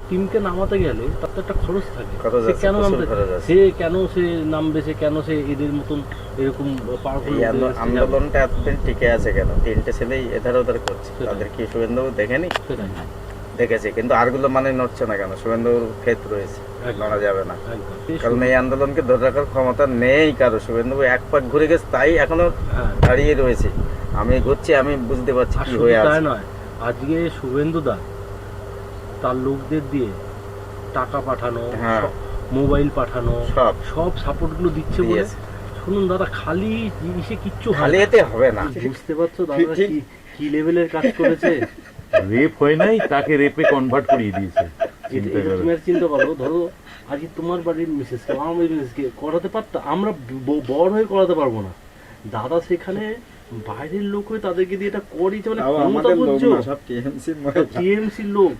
টিমকে নামাতে গেলে তার তো একটা খরচ থাকে। খরচ সে আছে, কেন প্রচুর নামবে, খরচ আছে। সে নামবে, সে কেন সে এদের মতন এরকম পাওয়ারফুল এই আন্দোলনটা এতদিন টিকে আছে কেন? তিনটে ছেলেই এধার ওধার করছে, সেটাই। তাদের কি শুভেন্দুবাবু দেখেনি? সেটাই দেখেছে, কিন্তু আরগুলো মানে নড়ছে না কেন? শুভেন্দুবাবুর ফেত রয়েছে, একদম। নড়া যাবে না। একদম। কারণ এই আন্দোলনকে ধরে রাখার ক্ষমতা নেই কারো। শুভেন্দুবাবু এক পাক ঘুরে গেছে, তাই এখনো হ্যাঁ, দাঁড়িয়ে রয়েছে। আমি ঘুরছি, আমি বুঝতে পারছি আর কি শুধু হয়ে তাই আছে। নয়, আজকে শুভেন্দুদা তার লোকদের দিয়ে টাকা পাঠানো, হ্যাঁ। মোবাইল পাঠানো, সব সব সাপোর্টগুলো দিচ্ছে বলে। দিয়েছে। শুনুন দাদা, খালি জিনিসে কিচ্ছু হয় খালি না। এতে হবে না। বুঝতে পারছো দাদা কি লেভেলের কাজ করেছে? রেপ হয় নাই, তাকে রেপে কনভার্ট করিয়ে দিয়েছে। চিন্তা এটা করো। তুমি আর চিন্তা করো, ধরো আজকে তোমার বাড়ির মিসেসকে আমার বাড়ির মিসেসকে করাতে পারতাম, আমরা বড় হয়ে করাতে পারবো না। দাদা সেখানে বাইরের লোক হয়ে তাদেরকে দিয়ে এটা করিয়েছে, মানে ক্ষমতা বুঝছো, টিএমসির লোক।